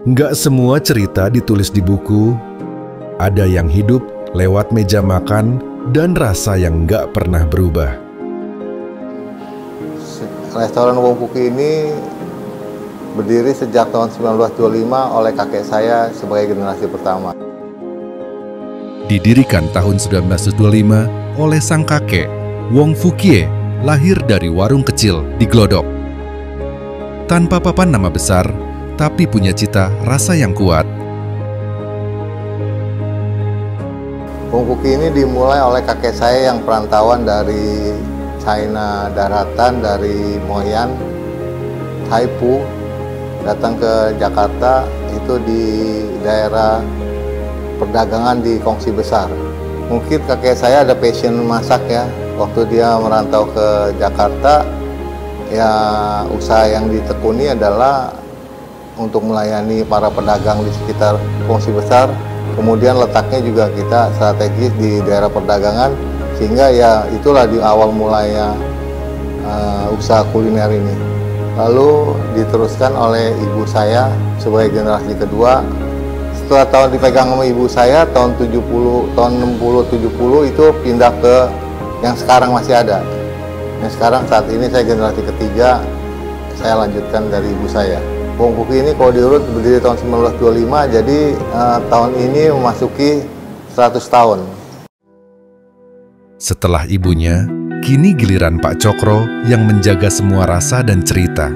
Nggak semua cerita ditulis di buku, ada yang hidup lewat meja makan dan rasa yang nggak pernah berubah. Restoran Wong Fukie ini berdiri sejak tahun 1925 oleh kakek saya sebagai generasi pertama. Didirikan tahun 1925 oleh sang kakek, Wong Fukie lahir dari warung kecil di Glodok. Tanpa papan nama besar, tapi punya cita rasa yang kuat. Wong Fukie ini dimulai oleh kakek saya yang perantauan dari China daratan, dari Moyan, Taipu, datang ke Jakarta, itu di daerah perdagangan di Kongsi Besar. Mungkin kakek saya ada passion masak ya. Waktu dia merantau ke Jakarta, ya usaha yang ditekuni adalah untuk melayani para pedagang di sekitar Kongsi Besar. Kemudian letaknya juga kita strategis di daerah perdagangan, sehingga ya itulah di awal mulanya usaha kuliner ini. Lalu diteruskan oleh ibu saya sebagai generasi kedua. Setelah tahun dipegang sama ibu saya, tahun 70, tahun 60-70 itu pindah ke yang sekarang masih ada. Yang sekarang saat ini saya generasi ketiga, saya lanjutkan dari ibu saya. Wong Fukie ini kalau diurut berdiri tahun 1925, jadi tahun ini memasuki 100 tahun. Setelah ibunya, kini giliran Pak Cokro yang menjaga semua rasa dan cerita.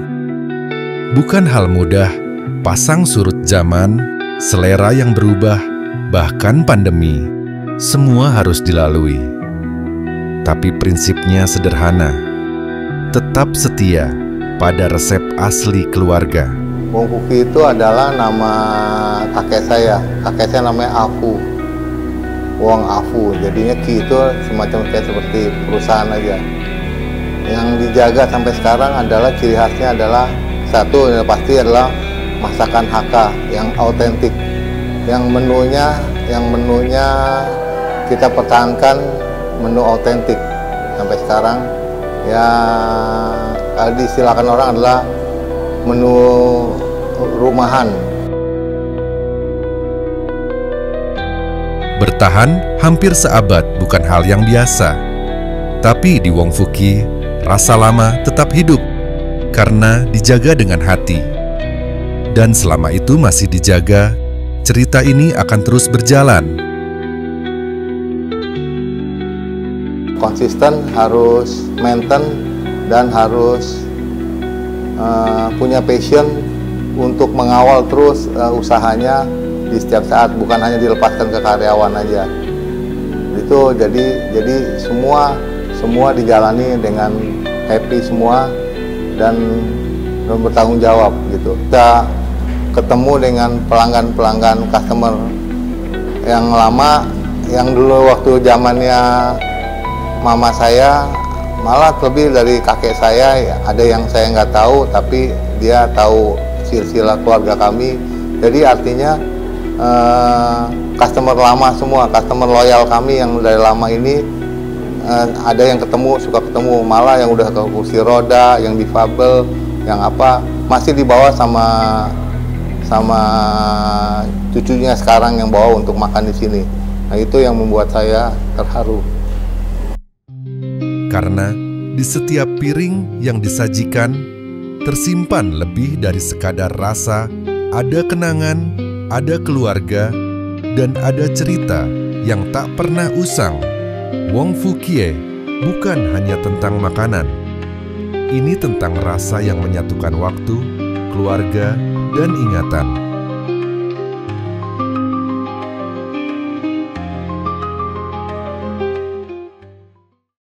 Bukan hal mudah, pasang surut zaman, selera yang berubah, bahkan pandemi, semua harus dilalui. Tapi prinsipnya sederhana, tetap setia pada resep asli keluarga. Wong Fukie itu adalah nama kakek saya. Kakek saya namanya Afu, Wong Afu. Jadinya Ki itu semacam kayak seperti perusahaan aja. Yang dijaga sampai sekarang adalah ciri khasnya adalah satu, yang pasti adalah masakan Hakka yang autentik. Yang menunya kita pertahankan menu autentik sampai sekarang. Ya kalau diistilahkan orang adalah menu rumahan. Bertahan hampir seabad bukan hal yang biasa. Tapi di Wong Fukie, rasa lama tetap hidup karena dijaga dengan hati. Dan selama itu masih dijaga, cerita ini akan terus berjalan. Konsisten, harus maintain, dan harus punya passion untuk mengawal terus usahanya di setiap saat, bukan hanya dilepaskan ke karyawan aja. Itu jadi semua dijalani dengan happy semua dan bertanggung jawab gitu. Kita ketemu dengan pelanggan customer yang lama, yang dulu waktu zamannya mama saya, malah lebih dari kakek saya. Ada yang saya nggak tahu, tapi dia tahu silsilah keluarga kami. Jadi artinya customer lama semua, customer loyal kami yang dari lama ini, ada yang suka ketemu, malah yang udah ke kursi roda, yang difabel, yang apa, masih dibawa sama cucunya sekarang yang bawa untuk makan di sini. Nah, itu yang membuat saya terharu. Karena di setiap piring yang disajikan tersimpan lebih dari sekadar rasa, ada kenangan, ada keluarga, dan ada cerita yang tak pernah usang. Wong Fukie bukan hanya tentang makanan. Ini tentang rasa yang menyatukan waktu, keluarga, dan ingatan.